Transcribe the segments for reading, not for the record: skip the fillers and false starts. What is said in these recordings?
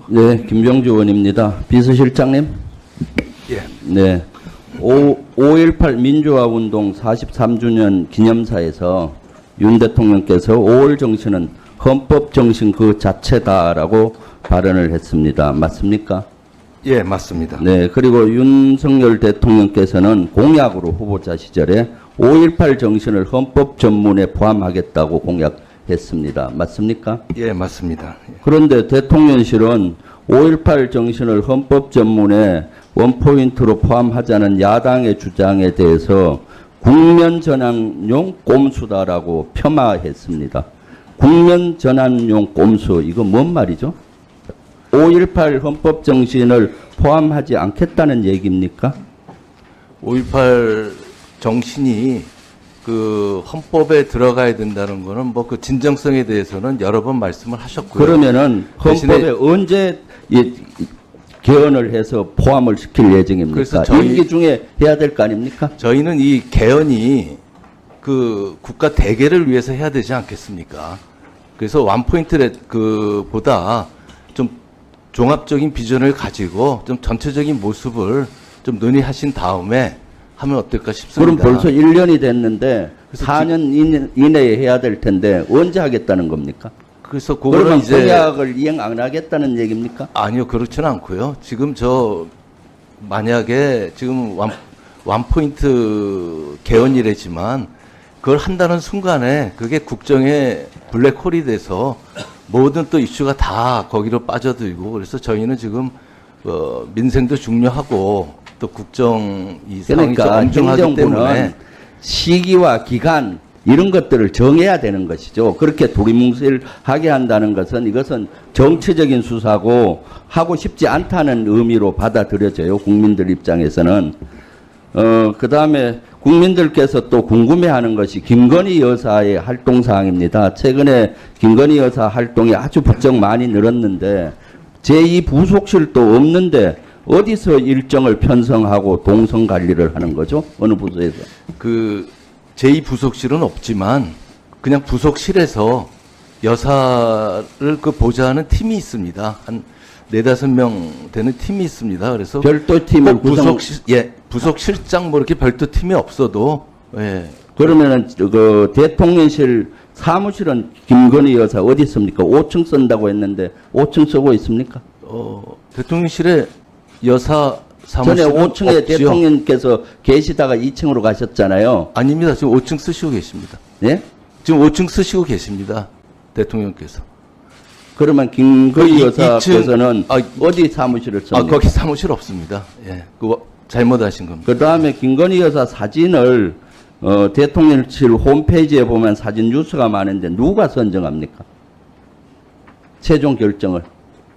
네, 김병주 의원입니다. 비서실장님. 예. 네. 5.18 민주화 운동 43주년 기념사에서 윤 대통령께서 5월 정신은 헌법 정신 그 자체다라고 발언을 했습니다. 맞습니까? 예, 맞습니다. 네. 그리고 윤석열 대통령께서는 공약으로 후보자 시절에 5.18 정신을 헌법 전문에 포함하겠다고 공약했습니다. 맞습니까? 예, 맞습니다. 예. 그런데 대통령실은 5.18 정신을 헌법 전문에 원포인트로 포함하자는 야당의 주장에 대해서 국면 전환용 꼼수다라고 폄하했습니다. 국면 전환용 꼼수, 이거 뭔 말이죠? 5.18 헌법 정신을 포함하지 않겠다는 얘기입니까? 5.18 정신이 그 헌법에 들어가야 된다는 거는 뭐 그 진정성에 대해서는 여러 번 말씀을 하셨고요. 그러면은 헌법에 대신에 언제 개헌을 해서 포함을 시킬 예정입니까? 그래서 저희- 임기 중에 해야 될 거 아닙니까? 저희는 이 개헌이 그 국가 대계를 위해서 해야 되지 않겠습니까? 그래서 원포인트 그 보다 좀 종합적인 비전을 가지고 좀 전체적인 모습을 좀 논의하신 다음에 하면 어떨까 그럼 싶습니다. 벌써 1년이 됐는데 그래서 4년 이내에 해야 될 텐데 언제 하겠다는 겁니까? 그래서 그거는 그러면 이제 공약을 이행 안 하겠다는 얘기입니까? 아니요, 그렇지는 않고요. 지금 만약에 지금 원포인트 개헌이래지만 그걸 한다는 순간에 그게 국정의 블랙홀이 돼서 모든 또 이슈가 다 거기로 빠져들고 그래서 저희는 지금 민생도 중요하고 또 국정 이 상황이 좀 그러니까 엄중하기 때문에 행정부는 시기와 기간 이런 것들을 정해야 되는 것이죠. 그렇게 두리뭉실하게 한다는 것은 이것은 정치적인 수사고 하고 싶지 않다는 의미로 받아들여져요. 국민들 입장에서는. 그 다음에 국민들께서 또 궁금해하는 것이 김건희 여사의 활동 사항입니다. 최근에 김건희 여사 활동이 아주 부쩍 많이 늘었는데 제2부속실도 없는데 어디서 일정을 편성하고 동선 관리를 하는 거죠? 어느 부서에서? 그 제2부속실은 없지만 그냥 부속실에서 여사를 그 보좌하는 팀이 있습니다. 한 4-5명 되는 팀이 있습니다. 그래서 별도 팀을 구성. 부속실장 뭐 이렇게 별도 팀이 없어도 예. 그러면은 그 대통령실 사무실은 김건희 여사 어디 있습니까? 5층 쓴다고 했는데 5층 쓰고 있습니까? 대통령실에 여사 전에 사무실은 5층에 없지요. 대통령께서 계시다가 2층으로 가셨잖아요. 아닙니다. 지금 5층 쓰시고 계십니다. 예? 지금 5층 쓰시고 계십니다. 대통령께서. 그러면 김건희 그 여사께서는 2층 어디 사무실을 씁니까? 거기 사무실 없습니다. 예. 그거 잘못하신 겁니다. 그 다음에 김건희 여사 사진을 대통령실 홈페이지에 보면 사진 뉴스가 많은데 누가 선정합니까? 최종 결정을.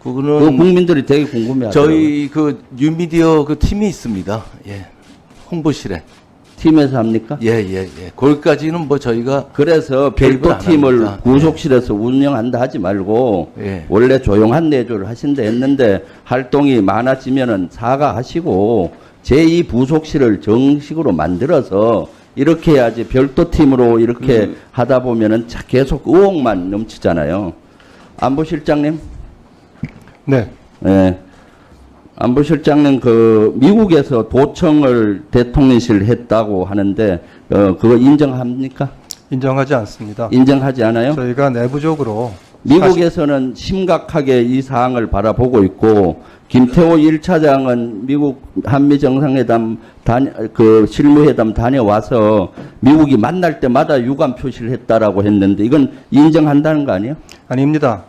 그거는 그 국민들이 되게 궁금해하더라고요. 저희 그 뉴미디어 그 팀이 있습니다. 예. 홍보실에. 팀에서 합니까? 예. 거기까지는 뭐 저희가 그래서 개입은 별도 안 팀을 합니다. 구속실에서 운영한다 하지 말고 예. 원래 조용한 내조를 하신다 했는데 활동이 많아지면은 사과하시고 제2부속실을 정식으로 만들어서 이렇게 해야지 별도 팀으로 이렇게 하다 보면은 계속 의혹만 넘치잖아요. 안보실장님? 네. 예. 안보실장님 그 미국에서 도청을 대통령실 했다고 하는데 그거 인정합니까? 인정하지 않습니다. 인정하지 않아요? 저희가 내부적으로 미국에서는 심각하게 이 사항을 바라보고 있고 김태호 1차장은 미국 한미 정상회담 그 실무회담 다녀와서 미국이 만날 때마다 유감 표시를 했다라고 했는데 이건 인정한다는 거 아니에요? 아닙니다.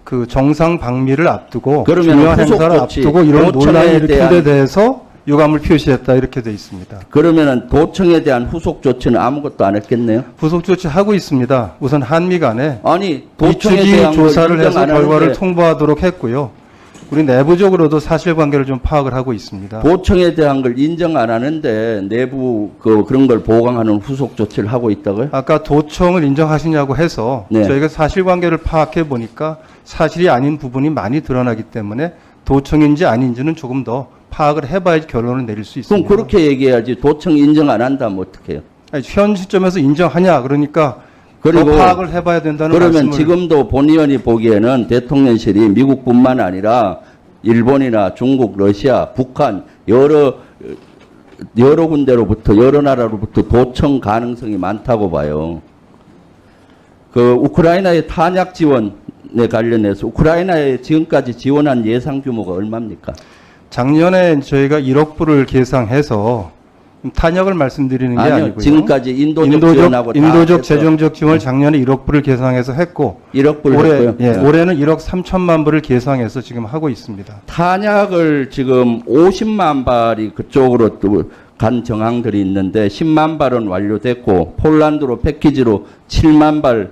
그 정상 방미를 앞두고 그러면 중요한 후속 행사를 조치, 앞두고 이런 도청에 논란이 일으킨 대한- 데 대해서 유감을 표시했다 이렇게 돼 있습니다. 그러면은 도청에 대한 후속 조치는 아무것도 안 했겠네요? 후속 조치 하고 있습니다. 우선 한미 간에 아니 도청에 이측이 대한 걸 조사를 인정 해서 안 결과를 하는데 통보하도록 했고요. 우리 내부적으로도 사실관계를 좀 파악을 하고 있습니다. 도청에 대한 걸 인정 안 하는데 내부 그런 걸 보강하는 후속 조치를 하고 있다고요? 아까 도청을 인정하시냐고 해서 네. 저희가 사실관계를 파악해 보니까 사실이 아닌 부분이 많이 드러나기 때문에 도청인지 아닌지는 조금 더 파악을 해봐야지 결론을 내릴 수 그럼 있습니다. 그렇게 얘기해야지 도청 인정 안 한다면 어떡해요? 아니, 현 시점에서 인정하냐 그러니까 그리고 더 파악을 해봐야 된다는 그러면 말씀을. 지금도 본 의원이 보기에는 대통령실이 미국뿐만 아니라 일본이나 중국, 러시아, 북한 여러 군데로부터 여러 나라로부터 도청 가능성이 많다고 봐요. 그 우크라이나의 탄약 지원에 관련해서 우크라이나에 지금까지 지원한 예상 규모가 얼마입니까? 작년에 저희가 1억 불을 계상해서 탄약을 말씀드리는 게 아니요, 아니고요. 지금까지 인도적 지원하고 다 인도적 해서 재정적 지원을 작년에 1억 불을 계상해서 했고 1억 불 올해 했고요. 예, 네. 올해는 1억 3천만 불을 계상해서 지금 하고 있습니다. 탄약을 지금 50만 발이 그쪽으로 또 간 정황들이 있는데 10만 발은 완료됐고 폴란드로 패키지로 7만 발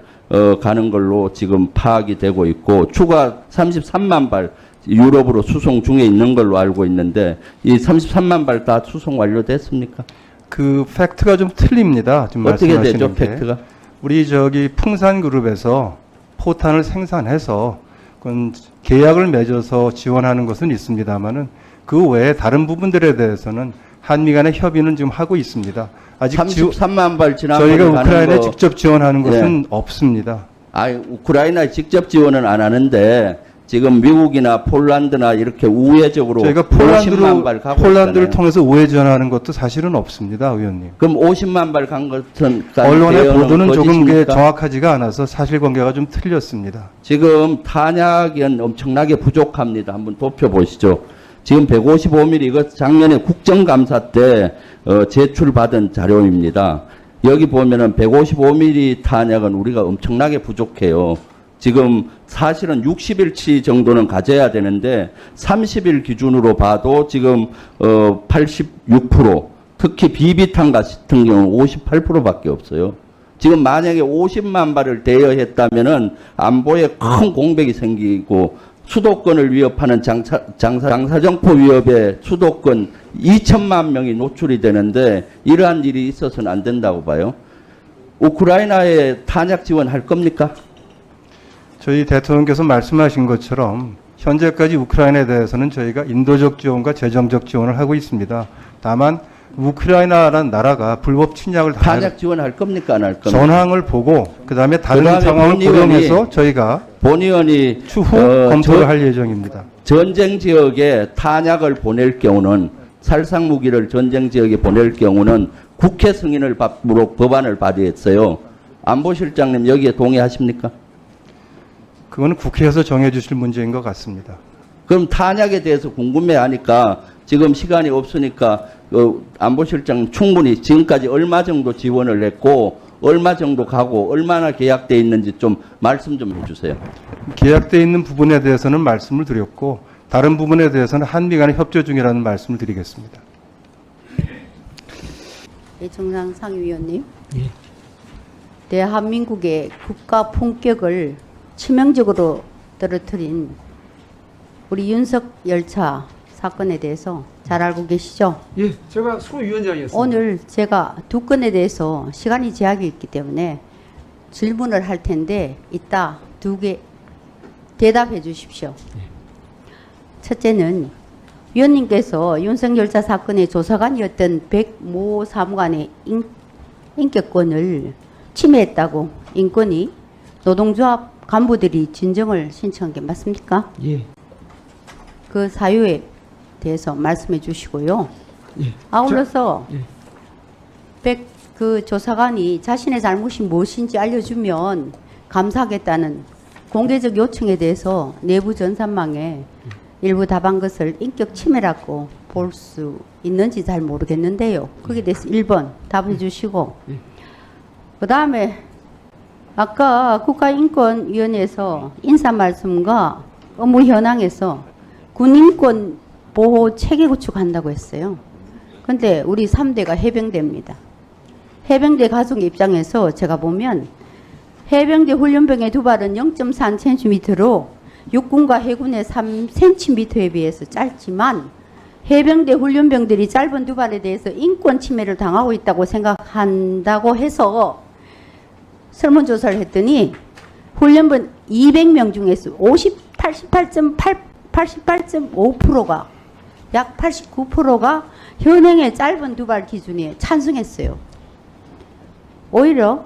가는 걸로 지금 파악이 되고 있고 추가 33만 발 유럽으로 수송 중에 있는 걸로 알고 있는데 이 33만 발 다 수송 완료됐습니까? 그 팩트가 좀 틀립니다. 지금 어떻게 말씀하시는 되죠, 게. 팩트가? 우리 저기 풍산그룹에서 포탄을 생산해서 그건 계약을 맺어서 지원하는 것은 있습니다만은 그 외에 다른 부분들에 대해서는 한미 간의 협의는 지금 하고 있습니다. 아직 33만 발 지난번에 저희가 가는 우크라이나에 거 직접 지원하는 것은 없습니다. 아니, 우크라이나에 직접 지원은 안 하는데 지금 미국이나 폴란드나 이렇게 우회적으로 저희가 50만 발 가고 폴란드를 있잖아요. 통해서 우회 지원하는 것도 사실은 없습니다, 의원님. 그럼 50만 발 간 것은 언론의 보도는 조금 그게 거짓입니까? 정확하지가 않아서 사실관계가 좀 틀렸습니다. 지금 탄약은 엄청나게 부족합니다. 한번 돕혀보시죠. 지금 155mm 이거 작년에 국정감사 때 제출받은 자료입니다. 여기 보면은 155mm 탄약은 우리가 엄청나게 부족해요. 지금 사실은 60일치 정도는 가져야 되는데 30일 기준으로 봐도 지금 86%, 특히 비비탄 같은 경우는 58%밖에 없어요. 지금 만약에 50만 발을 대여했다면은 안보에 큰 공백이 생기고 수도권을 위협하는 장사정포 위협에 수도권 2천만 명이 노출이 되는데 이러한 일이 있어서는 안 된다고 봐요. 우크라이나에 탄약 지원할 겁니까? 저희 대통령께서 말씀하신 것처럼 현재까지 우크라이나에 대해서는 저희가 인도적 지원과 재정적 지원을 하고 있습니다. 다만 우크라이나라는 나라가 불법 침략을 탄약 지원할 겁니까? 안 할 겁니까? 전황을 보고 그다음에 다른 그다음에 상황을 본 의원이- 고려해서 저희가 본 의원이 추후 검토를 할 예정입니다. 전쟁 지역에 탄약을 보낼 경우는 살상 무기를 전쟁 지역에 보낼 경우는 국회 승인을 받도록 법안을 발의했어요. 안보실장님 여기에 동의하십니까? 그거는 국회에서 정해주실 문제인 것 같습니다. 그럼 탄약에 대해서 궁금해하니까 지금 시간이 없으니까 안보실장 충분히 지금까지 얼마 정도 지원을 했고 얼마 정도 가고 얼마나 계약돼 있는지 좀 말씀 좀 해주세요. 계약되어 있는 부분에 대해서는 말씀을 드렸고 다른 부분에 대해서는 한미 간의 협조 중이라는 말씀을 드리겠습니다. 정상 상위위원님, 대한민국의 국가 품격을 치명적으로 떨어뜨린 우리 윤석 열차 사건에 대해서 잘 알고 계시죠? 예, 제가 수위원장이었습니다. 오늘 제가 두 건에 대해서 시간이 제약이 있기 때문에 질문을 할 텐데 이따 두 개 대답해 주십시오. 첫째는 위원님께서 윤석열차 사건의 조사관이었던 백모 사무관의 인격권을 침해했다고 인권위 노동조합 간부들이 진정을 신청한 게 맞습니까? 예, 그 사유에 대해서 말씀해 주시고요. 예. 아울러서 예. 그 조사관이 자신의 잘못이 무엇인지 알려주면 감사하겠다는 공개적 요청에 대해서 내부 전산망에 일부 답한 것을 인격 침해라고 볼 수 있는지 잘 모르겠는데요. 거기에 대해서 1번 답해 주시고 그 다음에 아까 국가인권위원회에서 인사 말씀과 업무 현황에서 군인권 보호 체계 구축한다고 했어요. 근데 우리 3대가 해병대입니다. 해병대 가족 입장에서 제가 보면 해병대 훈련병의 두발은 0.3cm로 육군과 해군의 3cm에 비해서 짧지만 해병대 훈련병들이 짧은 두발에 대해서 인권 침해를 당하고 있다고 생각한다고 해서 설문조사를 했더니 훈련병 200명 중에서 88.5%가 약 89%가 현행의 짧은 두발 기준에 찬성했어요. 오히려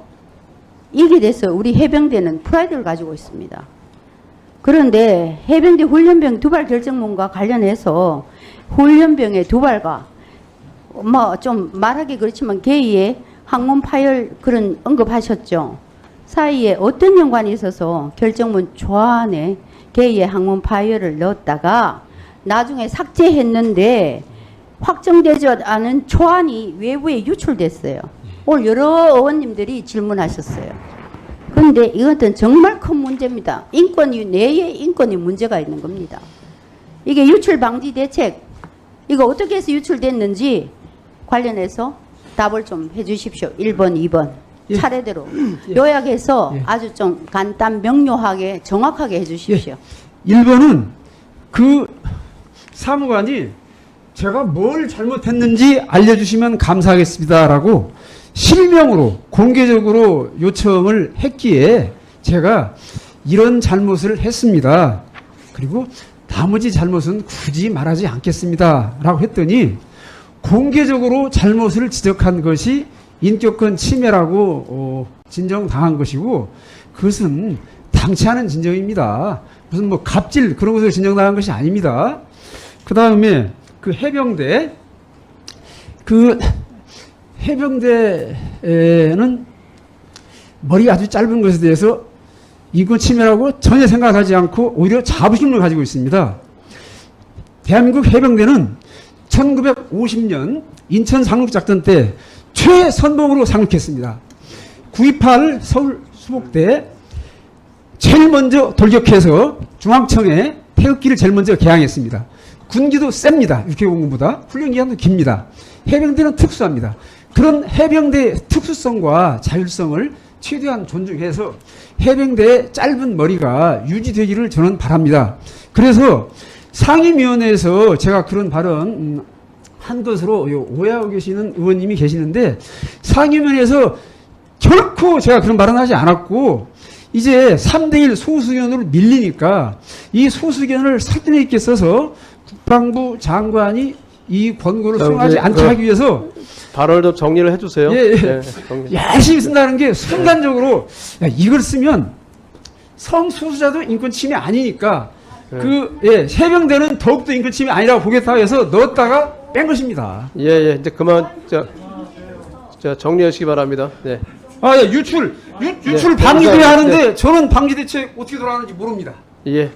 이게 돼서 우리 해병대는 프라이드를 가지고 있습니다. 그런데 해병대 훈련병 두발 결정문과 관련해서 훈련병의 두발과 뭐 좀 말하기 그렇지만 개의의 항문 파열 그런 언급하셨죠. 사이에 어떤 연관이 있어서 결정문 초안에 개의의 항문 파열을 넣었다가 나중에 삭제했는데 확정되지 않은 초안이 외부에 유출됐어요. 오늘 여러 의원님들이 질문하셨어요. 그런데 이것은 정말 큰 문제입니다. 인권위 내에 인권이 문제가 있는 겁니다. 이게 유출 방지 대책, 이거 어떻게 해서 유출됐는지 관련해서 답을 좀 해주십시오. 1번, 2번. 예. 차례대로 예. 요약해서 예. 아주 좀 간단 명료하게 정확하게 해주십시오. 1번은 그 사무관이 제가 뭘 잘못했는지 알려주시면 감사하겠습니다라고 실명으로 공개적으로 요청을 했기에 제가 이런 잘못을 했습니다. 그리고 나머지 잘못은 굳이 말하지 않겠습니다라고 했더니 공개적으로 잘못을 지적한 것이 인격권 침해라고 진정당한 것이고 그것은 당치 않은 진정입니다. 무슨 뭐 갑질 그런 것을 진정당한 것이 아닙니다. 그 다음에 그 해병대는 머리가 아주 짧은 것에 대해서 인권 침해라고 전혀 생각하지 않고 오히려 자부심을 가지고 있습니다. 대한민국 해병대는 1950년 인천 상륙작전 때 최선봉으로 상륙했습니다. 9.28 서울 수복대 제일 먼저 돌격해서 중앙청에 태극기를 제일 먼저 개항했습니다. 군기도 셉니다. 육해공군보다 훈련기간도 깁니다. 해병대는 특수합니다. 그런 해병대의 특수성과 자율성을 최대한 존중해서 해병대의 짧은 머리가 유지되기를 저는 바랍니다. 그래서 상임위원회에서 제가 그런 발언 한 것으로 오해하고 계시는 의원님이 계시는데 상임위원회에서 결코 제가 그런 발언하지 않았고 이제 3대1 소수견으로 밀리니까 이 소수견을 설득력 있게 써서 국방부 장관이 이 권고를 수행하지 않게 하기 위해서 발언을 좀 정리를 해주세요. 예, 예. 네, 정리. 열심히 쓴다는 게 순간적으로 야, 이걸 쓰면 성소수자도 인권 침해 아니니까 해병대는 더욱더 인권 침해 아니라고 보겠다 해서 넣었다가 뺀 것입니다. 예, 예. 이제 그만 자 정리하시기 바랍니다. 네. 아, 예, 유출 네, 방지돼야 하는데 네. 저는 방지 대책 어떻게 돌아가는지 모릅니다. 예.